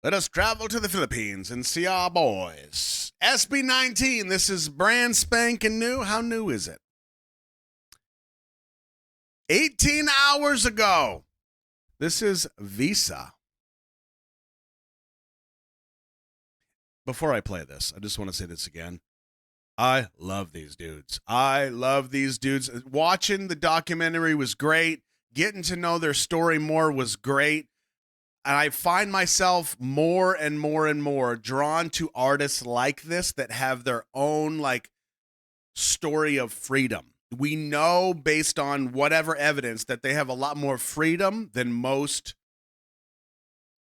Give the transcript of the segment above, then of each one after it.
Let us travel to the Philippines and see our boys. SB19, this is brand spanking new. How new is it? 18 hours ago. This is Visa. Before I play this, I just want to say this again. I love these dudes. Watching the documentary was great. Getting to know their story more was great. And I find myself more and more drawn to artists like this that have their own story of freedom. We know based on whatever evidence that they have a lot more freedom than most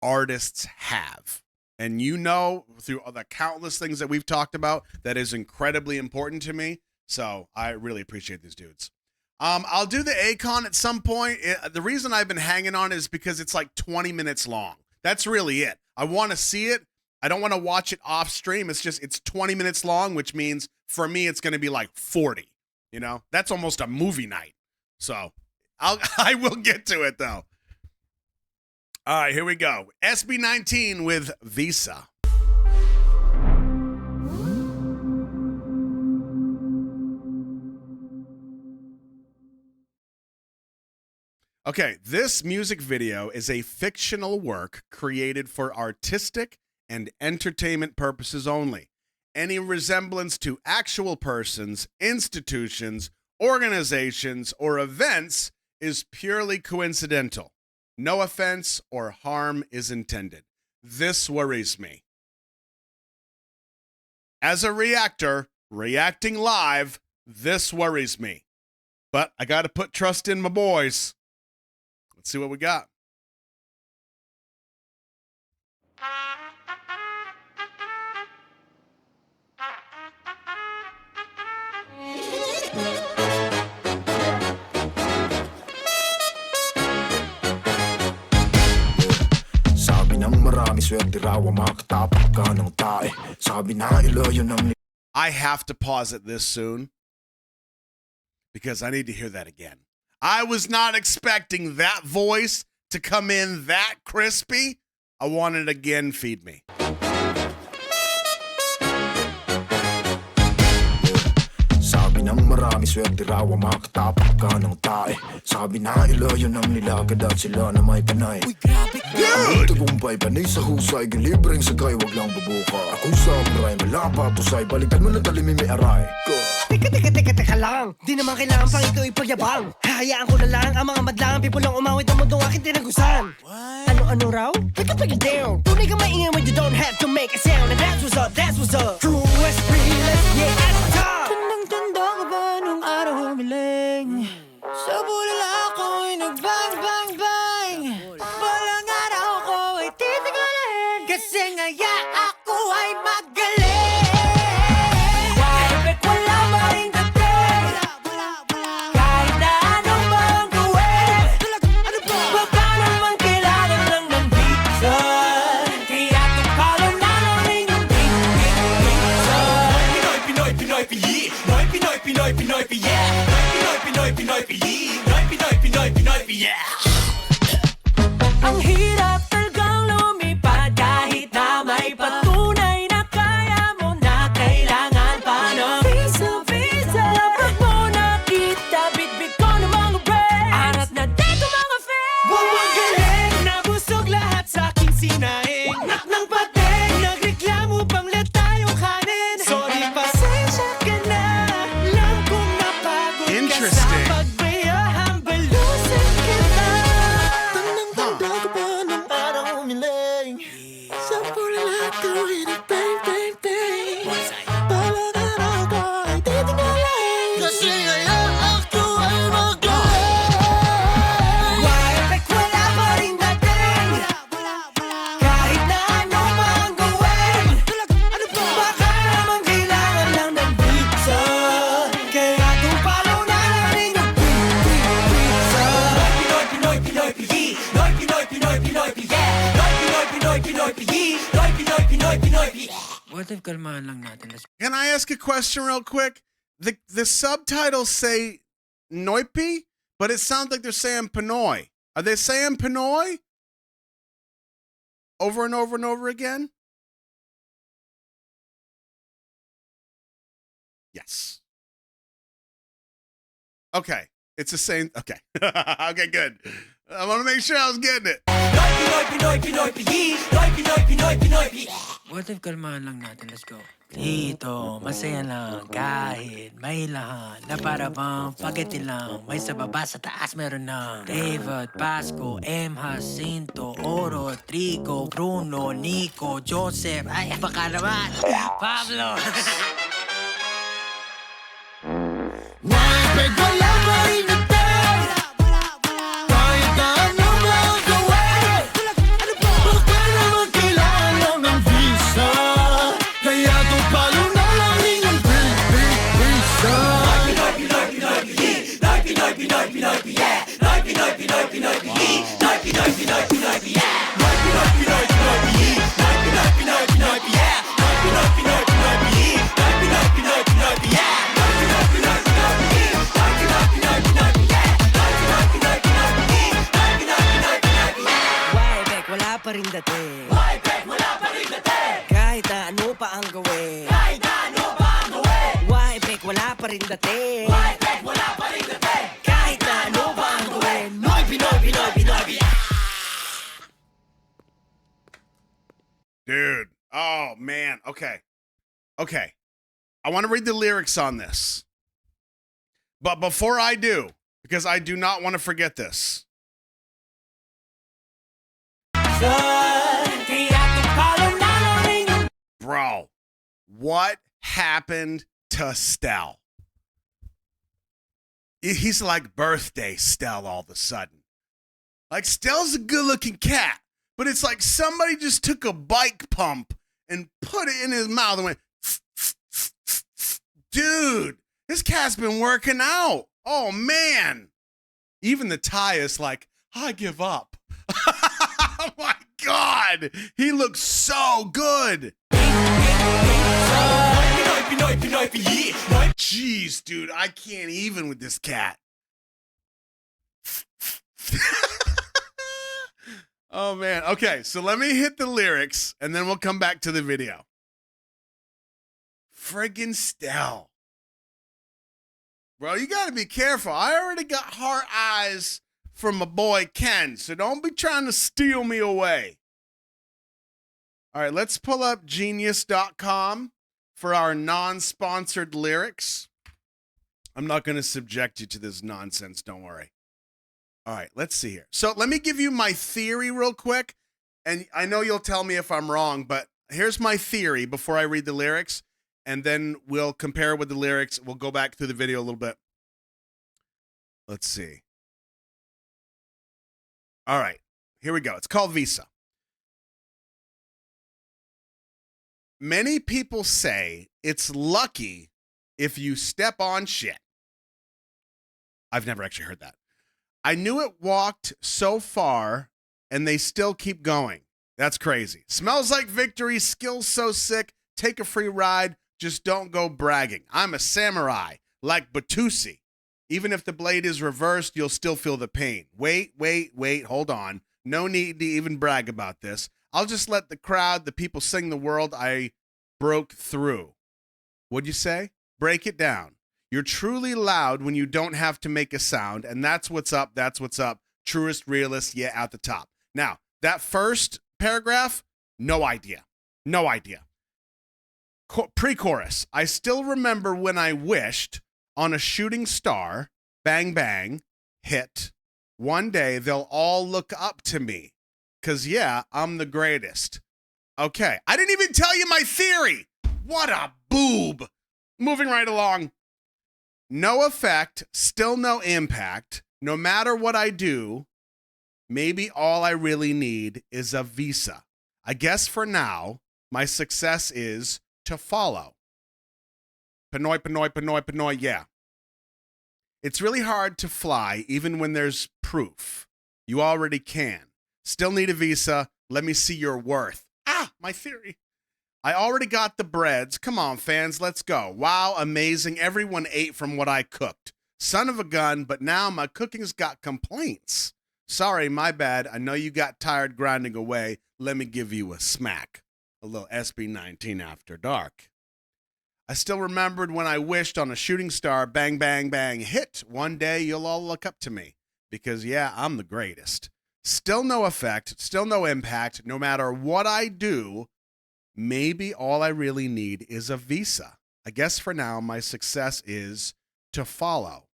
artists have. And through the countless things that we've talked about, that is incredibly important to me. So I really appreciate these dudes. I'll do the Akon at some point. The reason I've been hanging on is because it's 20 minutes long. That's really it. I want to see it. I don't want to watch it off stream. It's 20 minutes long, which means for me, it's going to be 40, that's almost a movie night. So I will get to it though. All right, here we go. SB19 with Visa. Okay, this music video is a fictional work created for artistic and entertainment purposes only. Any resemblance to actual persons, institutions, organizations, or events is purely coincidental. No offense or harm is intended. This worries me. As a reactor, reacting live, this worries me. But I got to put trust in my boys. Let's see what we got. I have to pause it this soon because I need to hear that again. I was not expecting that voice to come in that crispy. I want it again. Feed me. Sabi ng marami swerte raw ang makatapak ka ng tae. Sabi na ilayo ng nilagad at sila na may panay. Uy, grabe ka! Ang tagumpay panay sa husay, gilibreng sagay, wag lang bubuka. Ako sa maray, malapa, tusay, balikan mo na talimim may aray. Teka lang. Di naman kailangan pang ito ipagyabang. Hahayaan ko na lang ang mga madlang people lang umawit ang mundong aking tinagusan. Ano raw? Take it down. Tunay kang maingay when you don't have to make a sound. And that's what's up. True SB, let's get at the top. Tanda ka ba nung araw humiling? Sa bulala ako'y nag-bang. Walang araw ko ay titigalin. Kasi ngaya ako ay magaling. Ang hirap talagang lumipad kahit na may patunay na kaya mo na kailangan pa ng visa. Lapag mo na kita, bitbit ko ng mga breaks. Arat na dito mga fans. Bumagaling, nabusog lahat sa aking sinaing. Nak ng pating, nagreklamo pang let tayong kanin. Sorry, pasensya ka na, lang kung napagod ka sa pagbayahang balusin kita. Tandang-tanda ka pa ng araw umiling. Sa pulala tuwin at bang. Palang araw ko ay titingalain. Kasi ngayon ako ay magaling. Wala pa rin dating. Kahit na ano pa ang gawin. Baka naman kailangan lang ng pizza. Kaya kung palaw na rin yung pizza. What if kalmahan lang natin? Can I ask a question real quick? The subtitles say Noipi, but it sounds like they're saying Pinoy. Are they saying Pinoy? over and over and over again? Yes. Okay. It's the same. Okay. Okay, good. I want to make sure I was getting it. What if kalmahan lang natin? Let's go. Dito, masaya lang kahit may lahat na para bang spaghetti lang. May sa baba sa taas meron ng David, Pasco, M. Jacinto, Oro, Trigo, Bruno, Nico, Joseph. Ay, baka naman. Pablo. Wala pa rin dating. Kahit na ano pa ang gawin. Wala pa rin dating. Kahit na ano pa ang gawin. Pinoy. Dude. Oh, man. Okay. I want to read the lyrics on this. But before I do, because I do not want to forget this. Bro, what happened to Stell? He's like birthday Stell all of a sudden. Like, Stell's a good-looking cat, but it's like somebody just took a bike pump and put it in his mouth and went, dude, this cat's been working out. Oh, man. Even the tie is like, I give up. Oh, my God. He looks so good. Jeez, dude, I can't even with this cat. Oh, man. Okay, so let me hit the lyrics, and then we'll come back to the video. Friggin' Stell. Bro, you got to be careful. I already got heart eyes from my boy Ken, so don't be trying to steal me away. All right, let's pull up genius.com for our non-sponsored lyrics. I'm not going to subject you to this nonsense, don't worry. All right, let's see here. So let me give you my theory real quick, and I know you'll tell me if I'm wrong, but here's my theory before I read the lyrics, and then we'll compare with the lyrics. We'll go back through the video a little bit. Let's see. All right, here we go. It's called Visa. Many people say it's lucky if you step on shit. I've never actually heard that. I knew it walked so far and they still keep going. That's crazy. Smells like victory, skills so sick, take a free ride, just don't go bragging. I'm a samurai, like Batusi. Even if the blade is reversed, you'll still feel the pain. Wait, hold on. No need to even brag about this. I'll just let the crowd, the people sing the world I broke through. What'd you say? Break it down. You're truly loud when you don't have to make a sound, and that's what's up, truest, realist, yeah, at the top. Now, that first paragraph, no idea. Pre-chorus, I still remember when I wished on a shooting star, bang, bang, hit. One day they'll all look up to me, because, yeah, I'm the greatest. Okay, I didn't even tell you my theory. What a boob. Moving right along. No effect, still no impact. No matter what I do, maybe all I really need is a visa. I guess for now, my success is to follow. Pinoy, yeah. It's really hard to fly even when there's proof. You already can. Still need a visa. Let me see your worth. My theory. I already got the breads. Come on, fans, let's go. Wow, amazing. Everyone ate from what I cooked. Son of a gun, but now my cooking's got complaints. Sorry, my bad. I know you got tired grinding away. let me give you a smack. A little SB19 after dark. I still remembered when I wished on a shooting star, bang, bang, bang, hit. One day you'll all look up to me. Because, yeah, I'm the greatest. Still no effect, still no impact. No matter what I do, maybe all I really need is a visa. I guess for now, my success is to follow.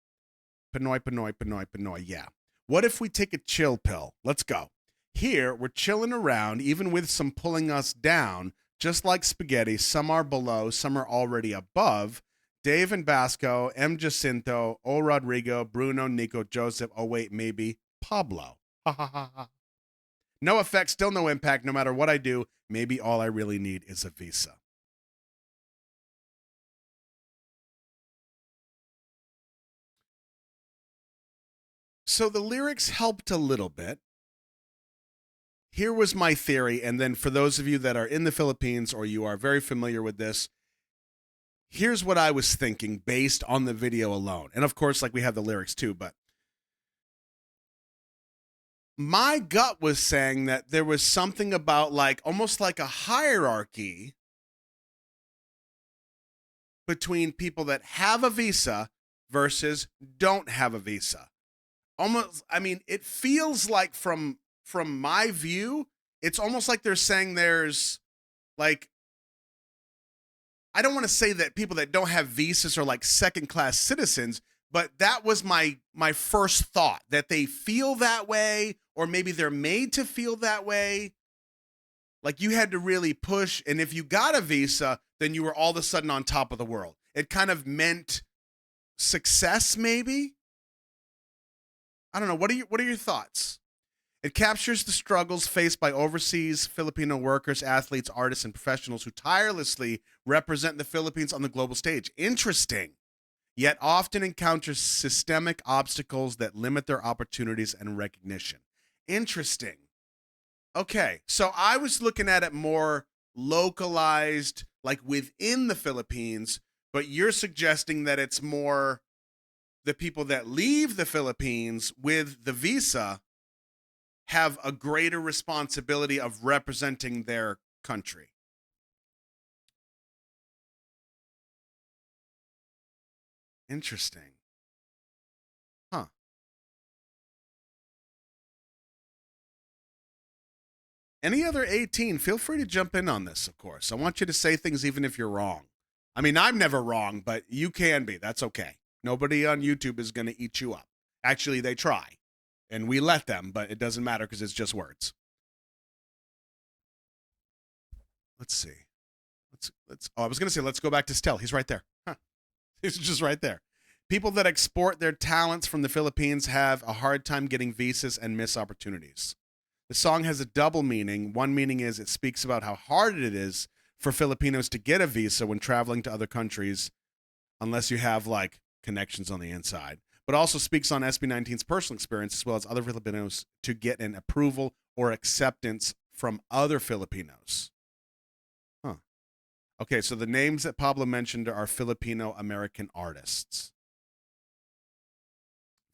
Pinoy, Pinoy, Pinoy, Pinoy, yeah. What if we take a chill pill? Let's go. Here, we're chilling around, even with some pulling us down, just like spaghetti. Some are below, some are already above. Dave and Basco, M. Jacinto, O. Rodrigo, Bruno, Nico, Joseph, oh wait, maybe Pablo. Ha ha ha ha. No effect, still no impact. No matter what I do, maybe all I really need is a visa. So the lyrics helped a little bit. Here was my theory, and then for those of you that are in the Philippines or you are very familiar with this, here's what I was thinking based on the video alone. And of course, like we have the lyrics too, but my gut was saying that there was something about like almost like a hierarchy between people that have a visa versus don't have a visa. Almost, I mean, it feels like from my view, it's almost like they're saying there's like, I don't want to say that people that don't have visas are like second-class citizens, but that was my first thought, that they feel that way, or maybe they're made to feel that way. Like you had to really push, and if you got a visa, then you were all of a sudden on top of the world. It kind of meant success, maybe. I don't know. What are your thoughts? It captures the struggles faced by overseas Filipino workers, athletes, artists, and professionals who tirelessly represent the Philippines on the global stage. Interesting. Yet often encounters systemic obstacles that limit their opportunities and recognition. Interesting. Okay, so I was looking at it more localized, like within the Philippines, but you're suggesting that it's more the people that leave the Philippines with the visa have a greater responsibility of representing their country. Interesting. Huh. Any other 18, feel free to jump in on this, of course. I want you to say things even if you're wrong. I mean, I'm never wrong, but you can be. That's okay. Nobody on YouTube is going to eat you up. Actually, they try. And we let them, but it doesn't matter because it's just words. Let's see. I was going to say, let's go back to Stell. He's right there. Huh. He's just right there. People that export their talents from the Philippines have a hard time getting visas and miss opportunities. The song has a double meaning. One meaning is it speaks about how hard it is for Filipinos to get a visa when traveling to other countries, unless you have like connections on the inside. But also speaks on SB19's personal experience as well as other Filipinos to get an approval or acceptance from other Filipinos. Huh. Okay, so the names that Pablo mentioned are Filipino-American artists.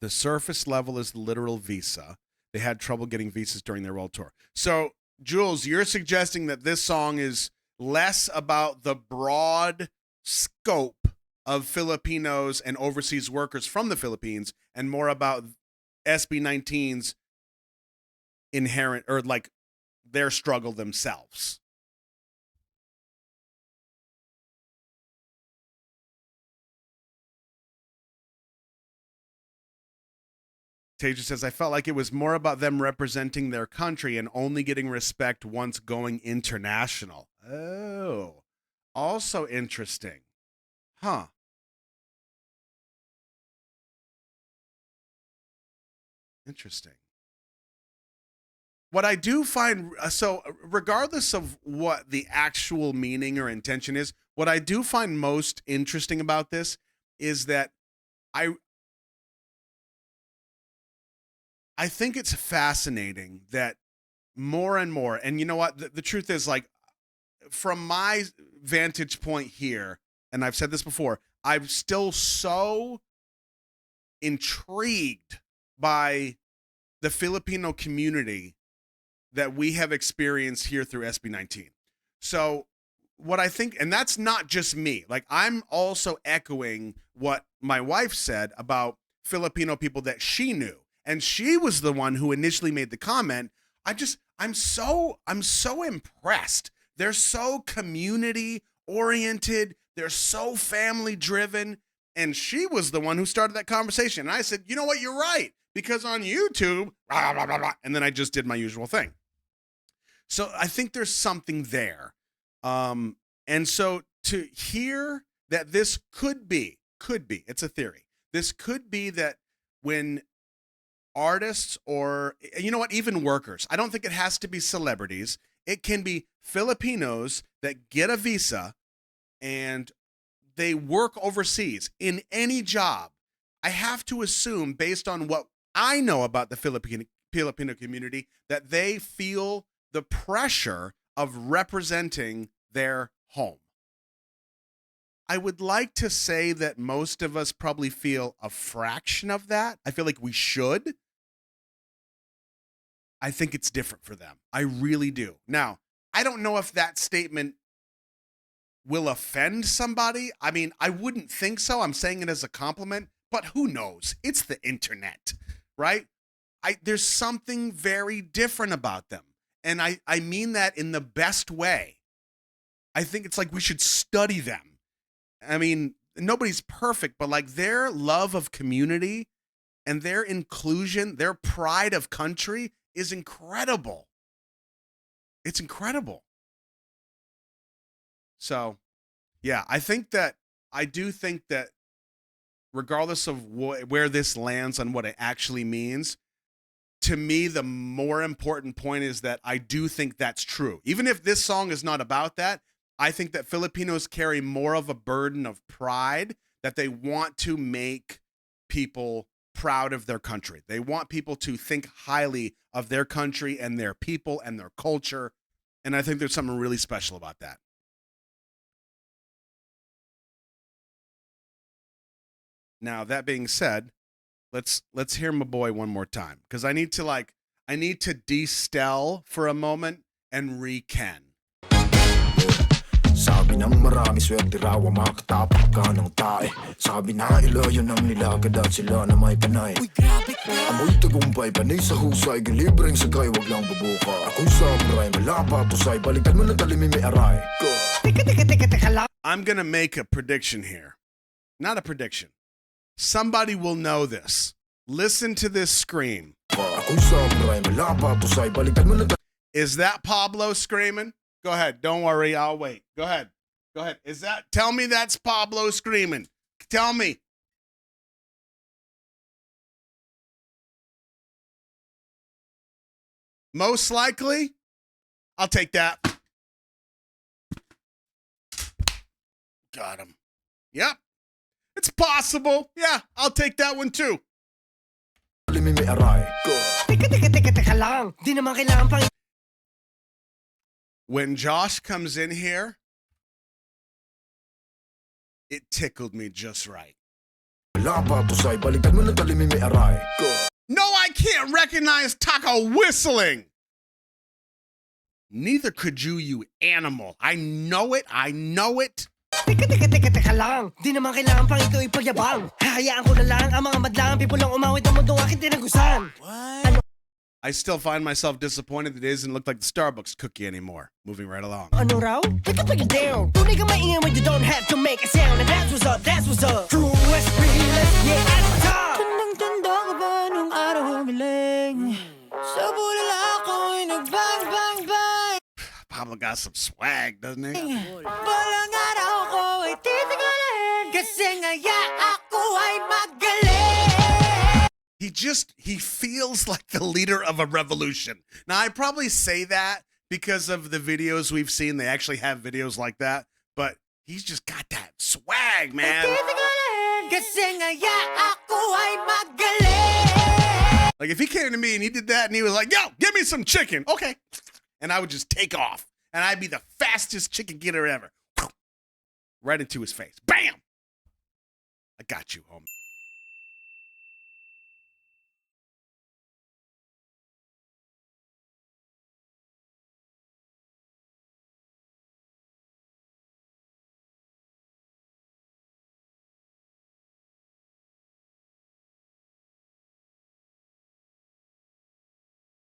The surface level is the literal visa. They had trouble getting visas during their world tour. So, Jules, you're suggesting that this song is less about the broad scope of Filipinos and overseas workers from the Philippines and more about SB19's inherent or like their struggle themselves. Tasia says, I felt like it was more about them representing their country and only getting respect once going international. Oh, also interesting. Huh. Interesting. What I do find, so regardless of what the actual meaning or intention is, what I do find most interesting about this is that I think it's fascinating that more and more, and you know what, the truth is, like, from my vantage point here, and I've said this before, I'm still so intrigued by the Filipino community that we have experienced here through SB19. So what I think, and that's not just me, like I'm also echoing what my wife said about Filipino people that she knew. And she was the one who initially made the comment. I'm so impressed. They're so community oriented. They're so family driven. And she was the one who started that conversation. And I said, you know what? You're right. Because on YouTube, blah, blah, blah, blah, and then I just did my usual thing. So I think there's something there. And so to hear that this could be, it's a theory. This could be that when artists or, you know what, even workers, I don't think it has to be celebrities. It can be Filipinos that get a visa and they work overseas in any job. I have to assume, based on what I know about the Filipino community, that they feel the pressure of representing their home. I would like to say that most of us probably feel a fraction of that. I feel like we should. I think it's different for them. I really do. Now, I don't know if that statement will offend somebody. I mean, I wouldn't think so. I'm saying it as a compliment, but who knows? It's the internet, right? There's something very different about them. And I mean that in the best way. I think it's like we should study them. I mean, nobody's perfect, but like their love of community and their inclusion, their pride of country is incredible. It's incredible. So, yeah, I do think that regardless of where this lands on what it actually means, to me, the more important point is that I do think that's true. Even if this song is not about that, I think that Filipinos carry more of a burden of pride, that they want to make people proud of their country. They want people to think highly of their country and their people and their culture. And I think there's something really special about that. Now, that being said, let's hear my boy one more time, because I need to de-stell for a moment and re-ken. Sabi ng marami swerte raw ang makatapak ka ng tae. Sabi na ilayo ng nilagad at sila na may panay. Amoy tagumpay panay sa husay, gilibreng sagay wag lang bubuka. Ako'y samurai malapa tusay, balikan mo na talimi may aray. I'm gonna make a prediction here. Not a prediction. Somebody will know this. Listen to this scream. Ako'y samurai malapa tusay, balikan mo na. Is that Pablo screaming? Go ahead. Don't worry. I'll wait. Go ahead. Tell me that's Pablo screaming. Tell me. Most likely, I'll take that. Got him. Yep. It's possible. Yeah, I'll take that one too. When Josh comes in here, it tickled me just right. No, I can't recognize Taco whistling. Neither could you animal. I know it. Teka lang, di naman kailangan pang ito ipagyabang. Hahayaan ko na lang ang mga madlang people lang umawit ng mundong aking tinagusan. What? I still find myself disappointed that it doesn't look like the Starbucks cookie anymore. Moving right along. Ano raw? Take it down. Tunay ka maingay when you don't have to make a sound. And that's what's up. True SB, let's get at the top. Tandang-tanda ka ba nung araw humiling? Sa bulala ako'y nag-bang, bang, bang. Pablo got some swag, doesn't he? Balang araw ko ay titigalin. Kasi ngaya ako ay magaling. He feels like the leader of a revolution. Now, I probably say that because of the videos we've seen. They actually have videos like that, but he's just got that swag, man. Like if he came to me and he did that and he was like, yo, give me some chicken. Okay. And I would just take off and I'd be the fastest chicken getter ever. Right into his face. Bam! I got you, homie.